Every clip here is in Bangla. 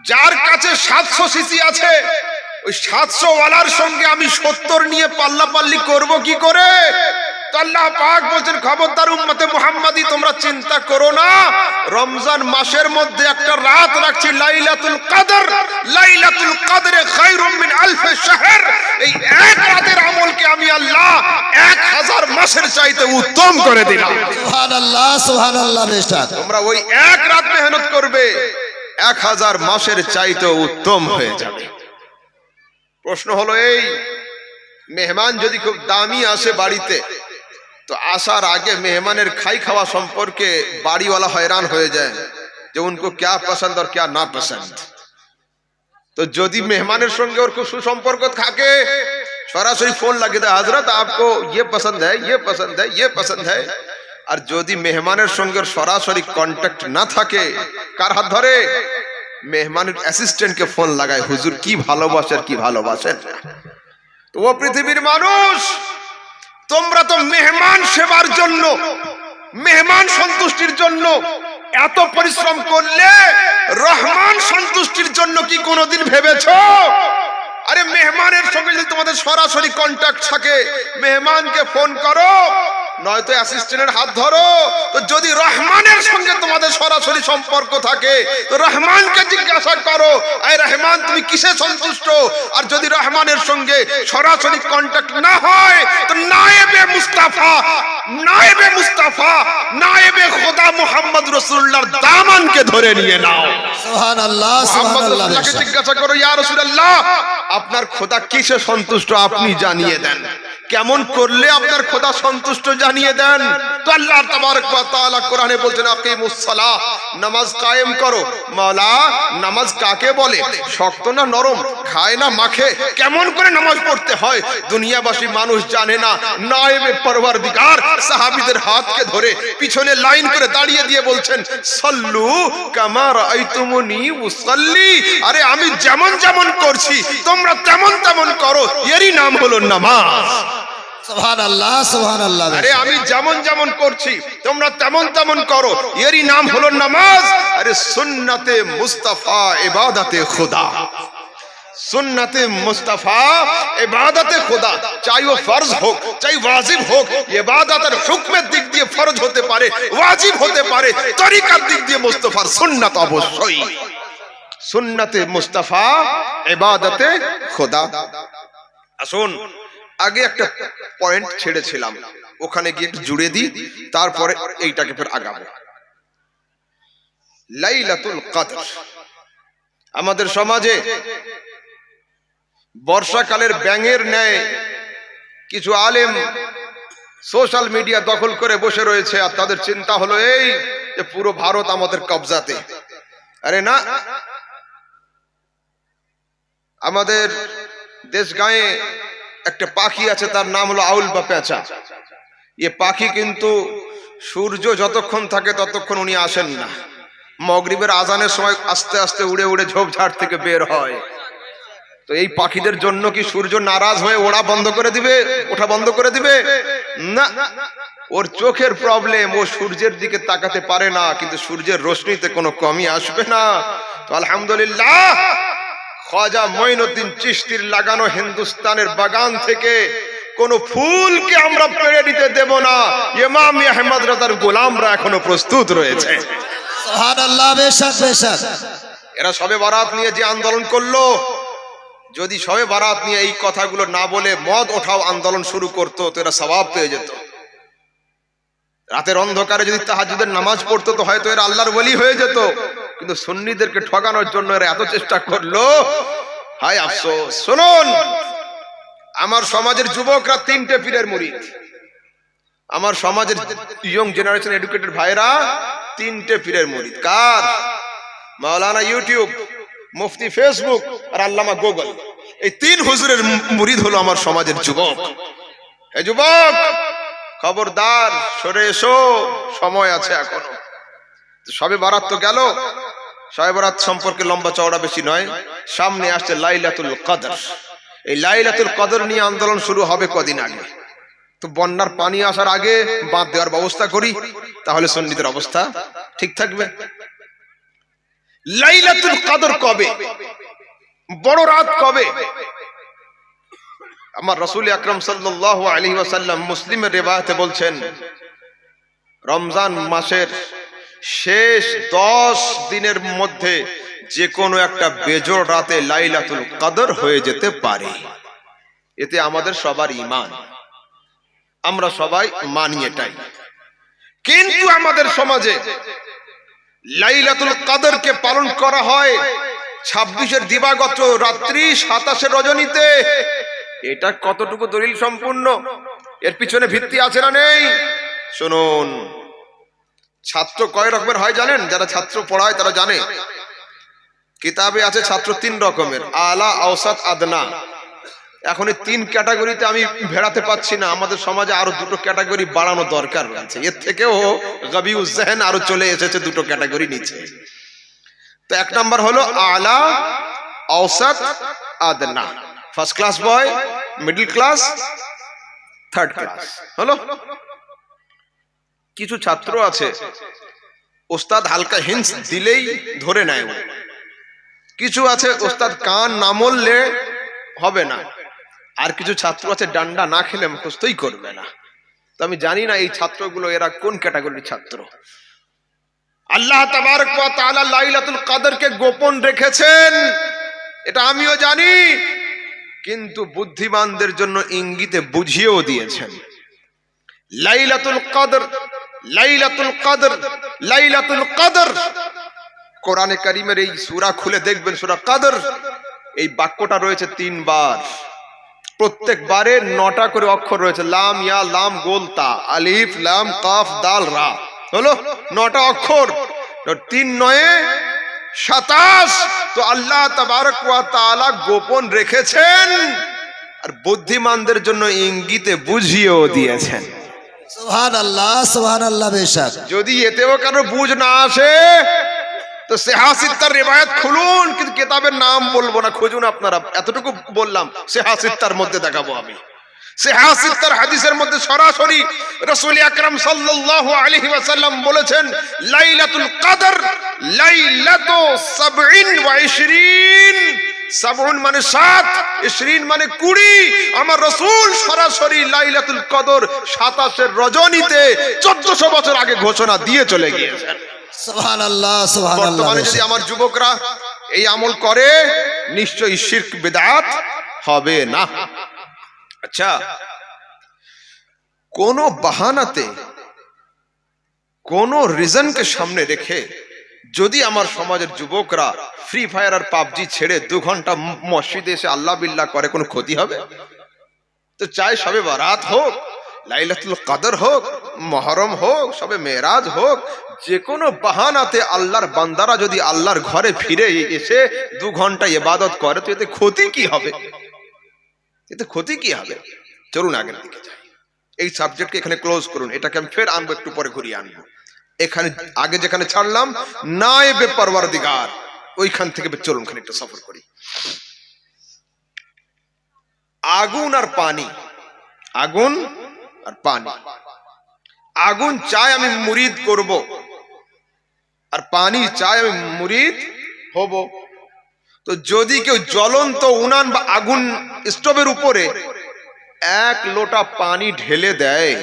যার কাছে 700 সিসি আছে, ওই 700 ওয়ালার সঙ্গে আমি 70 নিয়ে পাল্লাপাল্লি করব কি করে? তো আল্লাহ পাক বলেন, খবরদার উম্মতে মুহাম্মাদি, তোমরা চিন্তা করো না, রমজান মাসের মধ্যে একটা রাত রাখছি লাইলাতুল কদর। লাইলাতুল কদরে খায়রুম মিন আলফ শাহর। এই এক রাতের আমলকে আমি আল্লাহ 1000 মাসের চাইতে উত্তম করে দিলাম। সুবহানাল্লাহ, সুবহানাল্লাহ। বেশক তোমরা ওই এক রাত মেহনত করবে, 1000 মাসের চাইতে উত্তম হয়ে যাবে। প্রশ্ন হলো এই, মেহমান যদি খুব দামি আসে বাড়িতে, তো আসার আগে মেহমানের খাই খাওয়া সম্পর্কে বাড়িওয়ালা হয়রান হয়ে যায় যে উनको क्या पसंद और क्या ना पसंद। তো যদি মেহমানের সঙ্গে ওর খুব সুসম্পর্ক থাকে, সরাসরি ফোন লাগিয়ে দেয়, হযরত आपको ये पसंद है, ये पसंद है, ये पसंद है। আর যদি মেহমানের সঙ্গে সরাসরি কন্টাক্ট না থাকে, কার হাত ধরে? মেহমানের অ্যাসিস্ট্যান্টকে ফোন লাগায়, হুজুর কি ভালোবাসেন, কি ভালোবাসেন। তো ও পৃথিবীর মানুষ, তোমরা তো মেহমান সেবার জন্য, মেহমান সন্তুষ্টির জন্য এত পরিশ্রম করলে, রহমান সন্তুষ্টির জন্য কি কোনোদিন ভেবেছো? আরে মেহমানের সঙ্গে যদি তোমাদের সরাসরি কন্টাক্ট থাকে, মেহমানকে ফোন করো, নয়তো অ্যাসিস্ট্যান্টের হাত ধরো। তো যদি রহমানের সঙ্গে তোমাদের সরাসরি সম্পর্ক থাকে, তো রহমানকে জিজ্ঞাসা করো, আয় রহমান তুমি কিসে সন্তুষ্ট? আর যদি রহমানের সঙ্গে সরাসরি কন্টাক্ট না হয়, তো নায়েবে মুস্তাফা, নায়েবে মুস্তাফা, নায়েবে খোদা মুহাম্মদ রাসূলুল্লাহর দামানকে ধরে নিয়ে নাও। সুবহানাল্লাহ, সুবহানাল্লাহ। আল্লাহকে জিজ্ঞাসা করো, ইয়া রাসূলুল্লাহ আপনার খোদা কিসে সন্তুষ্ট আপনি জানিয়ে দেন, কেমন করলে আপনার খোদা সন্তুষ্ট জানিয়ে দেন। তো আল্লাহ তাবারক ওয়া তাআলা কোরআনে বলছেন, আকিমুস সালাহ, নামাজ কায়েম করো। মাওলা নামাজ কাকে বলে? শক্ত না নরম, খায় না মাখে, কেমন করে নামাজ পড়তে হয় দুনিয়াবাসী মানুষ জানে না। নায়েবে পরওয়ারদিগার সাহাবীদের হাতকে ধরে পিছনে লাইন করে দাঁড়িয়ে দিয়ে বলছেন, সাল্লু কামা রাআইতুমুনি উসাল্লি। আরে আমি যেমন যেমন করছি তোমরা তেমন তেমন করো, এরই নাম হলো নামাজ। সুবহানাল্লাহ, সুবহানাল্লাহ। আরে আমি যেমন যেমন করছি তোমরা তেমন তেমন করো, এরই নাম হলো নামাজ। আরে সুন্নতে মুস্তাফা ইবাদতে খুদা, সুন্নতে মুস্তাফা ইবাদতে খুদা, চাই ও ফরজ হোক চাই ওয়াজিব হোক, ইবাদতের হুকমের দিক দিয়ে ফরজ হতে পারে, ওয়াজিব হতে পারে, তরিকার দিক দিয়ে মুস্তাফার সুন্নাত অবশ্যই। সুন্নতে মুস্তাফা ইবাদতে খুদা। আসুন আগে একটা পয়েন্ট ছেড়েছিলাম, ওখানে গিয়ে একটু জুড়ে দিই, তারপরে এইটাকে ফের আগাবো। লাইলাতুল কদর আমাদের সমাজে বর্ষাকালের ব্যাঙের ন্যায় কিছু আলেম সোশ্যাল মিডিয়া দখল করে বসে রয়েছে, আর তাদের চিন্তা হলো এই যে পুরো ভারত আমাদের কবজাতে। আরে না, আমাদের দেশ গায়ে একটা পাখি আছে, তার নাম হলো আউল বা পেঁচা। এ পাখি কিন্তু সূর্য যতক্ষণ থাকে ততক্ষণ উনি আসেন না, মাগরিবের আজানের সময় আস্তে আস্তে উড়ে উড়ে ঝোপঝাড় থেকে বের হয়। তো এই পাখিদের জন্য কি সূর্য নারাজ হয়ে ওড়া বন্ধ করে দিবে, ওঠা বন্ধ করে দিবে? না, ওর চোখের প্রবলেম, ও সূর্যের দিকে তাকাতে পারে না, কিন্তু সূর্যের রোশনিতে কোনো কমই আসবে না। তো আলহামদুলিল্লাহ, খ্বাজা মঈনুদ্দিন চিশতির লাগানো হিন্দুস্তানের বাগান থেকে কোন ফুলকে আমরা পেড়ে দিতে দেব না। ইমাম আহমদ রাজার গোলামরা এখনো প্রস্তুত রয়েছে। সুবহানাল্লাহ, বেশক বেশক। এরা শবে বারাত নিয়ে যে আন্দোলন করলো, যদি শবে বারাত নিয়ে এই কথাগুলো না বলে মদ ওঠাও আন্দোলন শুরু করতো, তো এরা সওয়াব পেয়ে যেত। রাতের অন্ধকারে যদি তাহাজ্জুদের নামাজ পড়তো, তো হয়তো এরা আল্লাহর ওলি হয়ে যেত। কিন্তু সুন্নিদেরকে ঠকানোর জন্য এরা এত চেষ্টা করলো, হায় আফসোস। শুনুন, আমার সমাজের যুবকরা 3টে পীরের মুরিদ, আমার সমাজের ইয়ং জেনারেশন এডুকেটেড ভাইরা 3টে পীরের মুরিদ। কার? মাওলানা ইউটিউব, মুফতি ফেসবুক, আর আল্লামা গুগল। এই 3 হুজুরের মুরিদ হলো আমার সমাজের যুবক। এই যুবক খবরদার, সরে এসো, সময় আছে এখনো। শবে বারাত তো গেল, শবে বারাত সম্পর্কে লম্বা চওড়া বেশি নয়, সামনে আসছে লাইলাতুল কদর। এই লাইলাতুল কদর নিয়ে আন্দোলন শুরু হবে কদিন আগে। তো বন্যার পানি আসার আগে বাঁধ দেওয়ার ব্যবস্থা করি, তাহলে সুন্নিদের অবস্থা ঠিক থাকবে। লাইলাতুল কদর কবে, বড় রাত কবে? আমার রাসূল আকরাম সাল্লাল্লাহু আলাইহি ওয়াসাল্লাম মুসলিমের রিওয়ায়াতে বলছেন, রমজান মাসের শেষ 10 দিনের মধ্যে যে কোনো একটা বেজোড় রাতে লাইলাতুল কদর হয়ে যেতে পারে। এতে আমাদের সবার ঈমান, আমরা সবাই মানি এটাই। কিন্তু আমাদের সমাজে লাইলাতুল কদরকে পালন করা হয় 26-এর দিবাগত রাত্রি, 27-এর রজনীতে। এটা কতটুকু দলিল সম্পূর্ণ? এর পিছনে ভিত্তি আছে না নেই? শুনুন, ছাত্র কয় রকমের হয় জানেন? যারা ছাত্র পড়ায় তারা জানে। কিতাবে আছে ছাত্র 3 রকমের, আলা, আওসাত, আদনা। এখন এই 3 ক্যাটাগরিতে আমি ভেড়াতে পাচ্ছি না। আমাদের সমাজে আরো 2টো ক্যাটাগরি বাড়ানো দরকার আছে। এর থেকেও গাবিউজ জেহেন আরো চলে এসেছে 2টো ক্যাটাগরি নিচে। তো 1 নাম্বার হলো আলা, আওসাত, আদনা। First class boy, middle class, third class. হলো? কিছু ছাত্র আছে ওস্তাদ হালকা হিন্টস দিলেই ধরে নেয়। কিছু আছে ওস্তাদ কান না মললে হবে না। আর কিছু ছাত্র আছে ডান্ডা না খেলে মুখস্থই করবে না। তো আমি জানি না এই ছাত্রগুলো এরা কোন ক্যাটাগরির ছাত্র। আল্লাহ তাবারক ওয়া তাআলা লাইলাতুল কদরকে গোপন রেখেছেন, এটা আমিও জানি। কিন্তু বুদ্ধিমানদের জন্য ইঙ্গিতে বুঝিয়েও দিয়েছেন। লাইলাতুল কদর, লাইলাতুল কদর, লাইলাতুল কদর। কোরআনে কারীমের এই সূরা খুলে দেখবেন, সূরা কদর, এই বাক্যটা রয়েছে 3 বার। প্রত্যেকবারে 9টা করে অক্ষর রয়েছে। লাম, ইয়া, লাম, গোল, তা, আলিফ, লাম, কাফ, দাল, রা। হলো 9টা অক্ষর। 3 9 27। তো আল্লাহ তাবারক ওয়া তাআলা গোপন রেখেছেন আর বুদ্ধিমানদের জন্য ইঙ্গিতে বুঝিয়েও দিয়েছেন। সুবহানাল্লাহ, সুবহানাল্লাহ। বেশক যদি এতেও কারো বুঝ না আসে তো সেহাসিত্তার রিওয়ায়াত খুলুন, কিন্তু কিতাবের নাম বলবো না, খুঁজুন আপনারা। এতটুকু বললাম, সেহাসিত্তার মধ্যে দেখাবো আমি। সেহাসিত্তার হাদিসের মধ্যে সরাসরি রাসূল আকরাম সাল্লাল্লাহু আলাইহি ওয়াসাল্লাম বলেছেন, লাইলাতুল কদর লাইলাতু 27। 70 মানে 7, 20 মানে 20। আমার রাসূল সরাসরি লাইলাতুল কদর 27-এর রজনীতে 1400 বছর আগে ঘোষণা দিয়ে চলে গিয়েছেন। সুবহানাল্লাহ, সুবহানাল্লাহ। বর্তমানে যদি আমার যুবকরা এই আমল করে নিশ্চয়ই শিরক বিদআত হবে না। আচ্ছা, কোন বাহানাতে, কোন রিজনকে সামনে রেখে যদি আমার সমাজের যুবকরা ফ্রি ফায়ার আর পাবজি ছেড়ে 2 ঘন্টা মসজিদে এসে আল্লাহ বিল্লাহ করে, কোনো ক্ষতি হবে? তো চাই সবে বারাত হোক, লাইলাতুল কদর হোক, মুহররম হোক, সবে মেরাজ হোক, যে কোনো বাহানাতে আল্লাহর বান্দারা যদি আল্লাহর ঘরে ফিরে এসে 2 ঘন্টা ইবাদত করে, তো এতে ক্ষতি কি হবে? এতে ক্ষতি কি হবে? চলুন আগের দিকে যাই। এই সাবজেক্টকে এখানে ক্লোজ করুন। এটাকে আমি ফের আনবো, একটু পরে ঘুরিয়ে আনবো। এখানে আগে যেখানে ছাড়লাম নায়েবে পরওয়ারদিগার, ওইখান থেকে চলুন খানিকটা সফর করি। আগুন আর পানি, আগুন আর পানি। আগুন চায় আমি মুরিদ করব, আর পানি চায় আমি মুরিদ হব। তো যদি কেউ জ্বলন্ত উনান বা আগুন স্টোভের উপরে 1 লোটা পানি ঢেলে দেয়,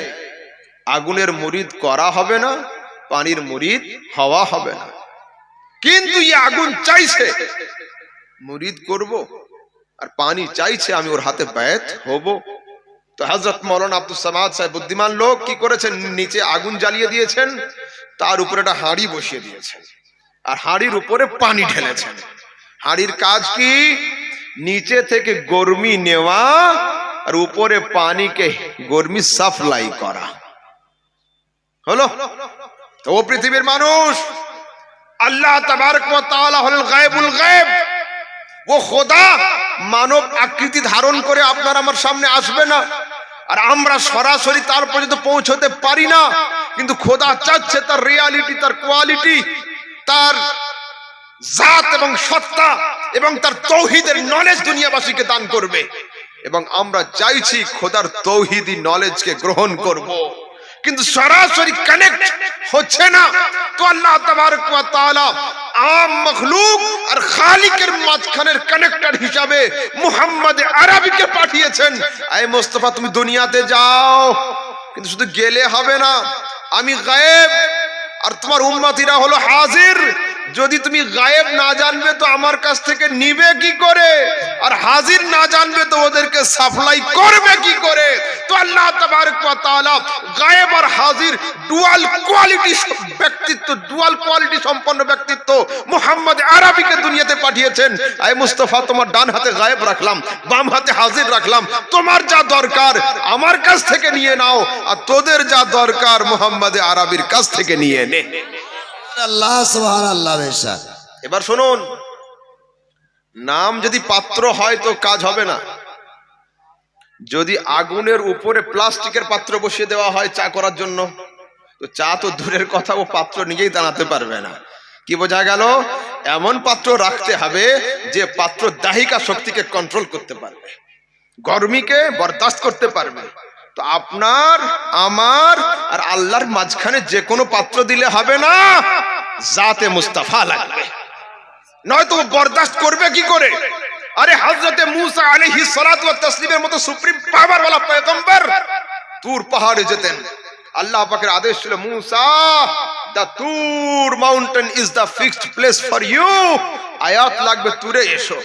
আগুনের মুরিদ করা হবে না, পানির মুরিদ হওয়া হবে না। কিন্তু এই আগুন চাইছে মুরিদ করব, আর পানি চাইছে আমি ওর হাতে বায়াত হব। তো হযরত মাওলানা আব্দুস সামাদ সাহেব বুদ্ধিমান লোক কি করেছেন, নিচে আগুন জ্বালিয়ে দিয়েছেন, তার উপরে একটা হাঁড়ি বসিয়ে দিয়েছেন, আর হাঁড়ির উপরে পানি ঢেলেছেন। হাঁড়ির কাজ কি? নিচে থেকে গরমি নেওয়া আর উপরে পানিকে গরমি সাপ্লাই করা। হলো? তো ও পৃথিবীর মানুষ, আল্লাহ তাবারক ওয়া তাআলা হল গায়বুল গায়ব। ও খোদা মানব আকৃতি ধারণ করে আপনার আমার সামনে আসবে না, আর আমরা সরাসরি তার পর্যন্ত পৌঁছতে পারি না। কিন্তু খোদা চাচ্ছে তার রিয়ালিটি, তার কোয়ালিটি, তার জাত এবং সত্তা এবং তার তৌহিদের নলেজ দুনিয়াবাসীকে দান করবে। এবং আমরা চাইছি খোদার তৌহিদি নলেজকে গ্রহণ করব, কিন্তু সরাসরি কানেক্ট হচ্ছে না। তো আল্লাহ তাবারক ওয়া তাআলা আম মখলুক আর খালিকের মাঝখানের কানেক্টর হিসাবে মুহাম্মদ আরবিকে পাঠিয়েছেন। আয় মুস্তাফা, তুমি দুনিয়াতে যাও, কিন্তু শুধু গেলে হবে না, আমি গায়েব আর তোমার উম্মতিরা হলো হাজির। যদি তুমি গায়েব না জানবে তো আমার কাছ থেকে নিবে কি করে, আর হাজির না জানবে তো ওদেরকে সাপ্লাই করবে কি করে? তো আল্লাহ তাবারক ওয়া তাআলা গায়েব আর হাজির ডুয়াল কোয়ালিটি ব্যক্তিত্ব, ডুয়াল কোয়ালিটি সম্পন্ন ব্যক্তিত্ব মুহাম্মদ আরবিকে দুনিয়াতে পাঠিয়েছেন। আয় মুস্তাফা, তোমার ডান হাতে গায়েব রাখলাম, বাম হাতে হাজির রাখলাম, তোমার যা দরকার আমার কাছ থেকে নিয়ে নাও, আর তোদের যা দরকার মুহাম্মদ আরবির কাছ থেকে নিয়ে নে। আল্লাহ সুবহানাল্লাহ বেশক। এবার শুনুন, নাম যদি পাত্র হয় তো কাজ হবে না। যদি আগুনের উপরে প্লাস্টিকের পাত্র বসিয়ে দেওয়া হয় চা করার জন্য, তো চা তো দূরের কথা, ও পাত্র নিজেই দাঁড়াতে পারবে না। কি বোঝা গেল? এমন পাত্র রাখতে হবে যে পাত্র দাহিকা শক্তিকে কন্ট্রোল করতে পারবে, গরমিকে বরদাস্ত করতে পারবে। তো আপনার, আমার আর আল্লাহর মাঝখানে যে কোনো পাত্র দিলে হবে না, জাতে মুস্তাফা লাগবে, নয়তো বরদাস্ত করবে কি করে? আরে হযরতে মূসা আলাইহিস সালাতু ওয়াত তাসলিমের মতো সুপ্রিম পাওয়ার वाला পয়গম্বর তুর পাহাড়ে যেতেন। আল্লাহ পাকের আদেশ ছিল, মূসা, the Tur mountain is the fixed place for you. আয়াত লাগবে তুরে এসো,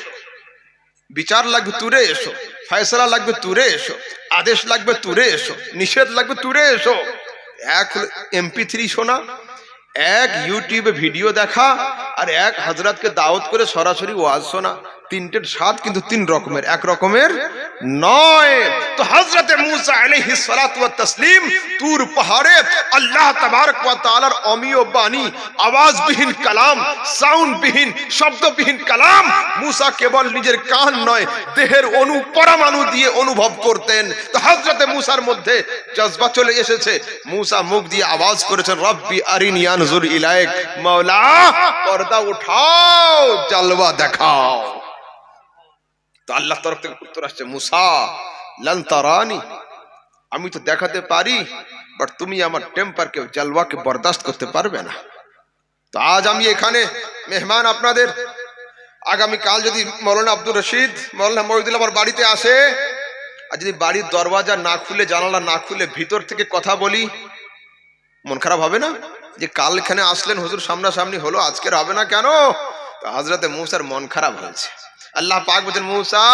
বিচার লাগবে তুরে এসো, ফয়সালা লাগবে তুরে এসো, আদেশ লাগবে তুরে এসো, নিষেধ লাগবে তুরে এসো। এক MP3 শোনা, এক ইউটিউবে ভিডিও দেখা, আর এক হযরতকে দাওয়াত করে সরাসরি ওয়াজ শোনা, তিনটের স্বাদ কিন্তু তিন রকমের, এক রকমের নয়। তো হযরতে মূসা আলাইহিস সালাতু ওয়াত তাসলিম তুর পাহাড়ে আল্লাহ তাবারক ওয়া তাআলার অমিয় বাণী, আওয়াজবিহীন কালাম, সাউন্ডবিহীন, শব্দবিহীন কালাম মূসা কেবল নিজের কান নয়, দেহের অণু পরমাণু দিয়ে অনুভব করতেন। তো হযরতে মূসার মধ্যে জজবা চলে এসেছে, মূসা মুখ দিয়ে আওয়াজ করেছেন, রব্বি আরিনি আনজুর ইলাইক, মাওলা পর্দা উঠাও, জালওয়া দেখাও। তো আল্লাহ তরফ থেকে উত্তর আসছে, মূসা লান তারানি, আমি তো দেখাতে পারি, বাট তুমি আমার টেম্পারকে, জালওয়াকে বরদাস্ত করতে পারবে না। তো আজ আমি এখানে মেহমান আপনাদের, আগামী কাল যদি মৌলানা আব্দুর রশিদ, মৌলানা মহিউদ্দিন আমার বাড়িতে আসে, আর যদি বাড়ির দরওয়াজা না খুলে, জানালা না খুলে ভিতর থেকে কথা বলি, মন খারাপ হবে না? যে কাল এখানে আসলেন, হুজুর সামনাসামনি হলো, আজকের হবে না কেন? তো হযরতে মূসার মন খারাপ হয়েছে। আল্লাহ পাক বলেন, মূসা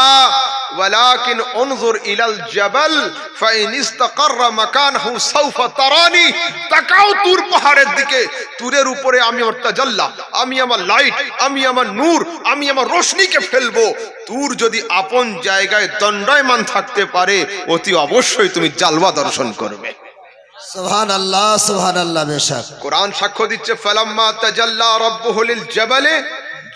ওয়ালাকিন উনজুর ইলাল জাবাল ফাইন ইসতাকাররা মাকানহু সাউফা তারানি, তাকাও তুর পাহাড়ের দিকে, তুরের উপরে আমি আমার তাজাল্লা, আমি আমার লাইট, আমি আমার নূর, আমি আমার রোশনীকে ফেলবো। তুর যদি আপন জায়গায় দণ্ডায়মান থাকতে পারে, অতি অবশ্যই তুমি জালওয়া দর্শন করবে। সুবহানাল্লাহ সুবহানাল্লাহ বেশক। কোরআন সাক্ষ্য দিচ্ছে, ফালাম্মা তাজাল্লা রাব্বুহু লিল জাবালে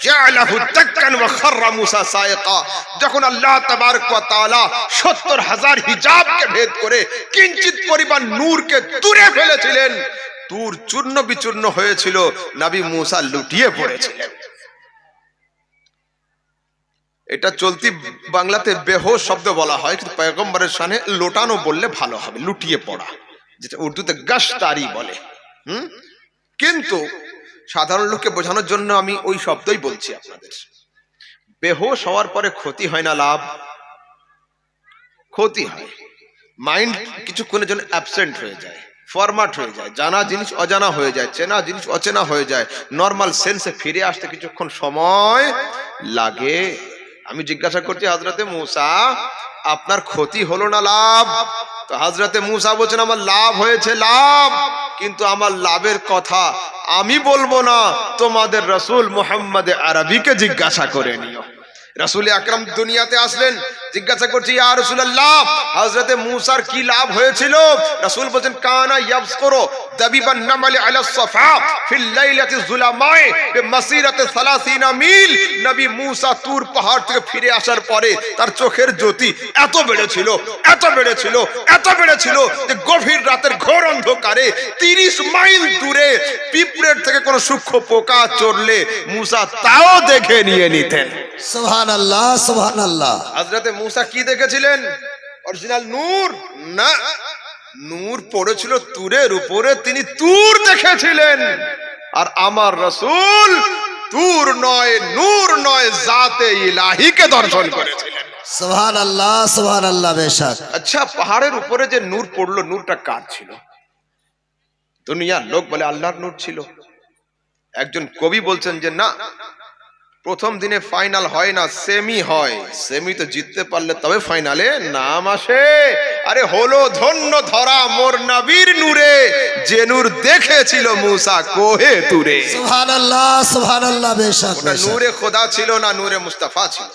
জাআলাহু দাক্কান ওয়া খাররা মূসা সাইকা। যখন আল্লাহ তাবারক ওয়া তাআলা ৭০,০০০ হিজাবকে ভেদ করে কিঞ্চিত পরিমাণ নূরকে তুরে ফেলেছিলেন, তুর চূর্ণ বিচূর্ণ হয়েছিল, নবী মূসা লুটিয়ে পড়েছিলেন। এটা চলতি বাংলাতে বেহোশ শব্দ বলা হয়, কিন্তু পয়গম্বরের শানে লোটানো বললে ভালো হবে, লুটিয়ে পড়া, যেটা উর্দুতে গাশতারি বলে। কিন্তু সাধারণ লোককে বোঝানোর জন্য আমি ওই শব্দই বলছি আপনাদের। বেহোশ হওয়ার পরে ক্ষতি হয় না, লাভ? ক্ষতি হয়। মাইন্ড কিছুক্ষণের জন্য অ্যাবসেন্ট হয়ে যায়, ফরম্যাট হয়ে যায়, জানা জিনিস অজানা হয়ে যায়, চেনা জিনিস অচেনা হয়ে যায়, নর্মাল সেন্সে ফিরে আসতে কিছুক্ষণ সময় লাগে। আমি জিজ্ঞাসা করছি, হযরতে মূসা আপনার ক্ষতি হলো না লাভ? তো হযরতে মূসা বলছেন, আমার লাভ হয়েছে, লাভ, কিন্তু আমার লাভের কথা আমি বলবো না, তোমাদের রাসূল মুহাম্মদ আরবিকে জিজ্ঞাসা করে নিও। রাসূল আকরাম দুনিয়াতে আসলেন, জিজ্ঞাসা করছি, ইয়া রাসূলুল্লাহ হযরতে মূসার কি লাভ হয়েছিল? রাসূল বলেন, কানা ইয়াবসকুরু দাবিবান নামালি আলা সাফা ফিল লাইলাতি যুলামায়ে বিমাসিরাতি 30 মিল। নবী মূসা তুর পাহাড় থেকে ফিরে আসার পরে তার চোখের জ্যোতি এত বেড়েছিল, এত বেড়েছিল, এত বেড়েছিল যে গভীর রাতের ঘোর অন্ধকারে 30 মাইল দূরে পিঁপড়ের থেকে কোনো সূক্ষ্ম পোকা চড়লে মূসা তাও দেখে নিয়ে নিতেন। সুবহানাল্লাহ সুবহানাল্লাহ। হযরতে মূসা কি দেখেছিলেন? অরিজিনাল নূর না, নূর পড়েছিল তুরের উপরে, তিনি তুর দেখেছিলেন। আর আমার রাসূল তুর নয়, নূর নয়, জাতে ইলাহিকে দর্শন করেছিলেন। সুবহান আল্লাহ বেশক। আচ্ছা, পাহাড়ের উপরে যে নূর পড়লো, নূরটা কার ছিল? দুনিয়ার লোক বলে আল্লাহর নূর ছিল। একজন কবি বলছেন যে না, প্রথম দিনে ফাইনাল হয় না, সেমি হয়। সেমি তো জিততে পারলে তবে ফাইনালে নাম আসে। আরে হলো ধন্য ধরা মোর নবীর নূরে, যে নূর দেখেছিল মুসা কোহে তুরে। সুবহান আল্লাহ বেশক ওটা নূরে খোদা ছিল না, নূরে মুস্তাফা ছিল।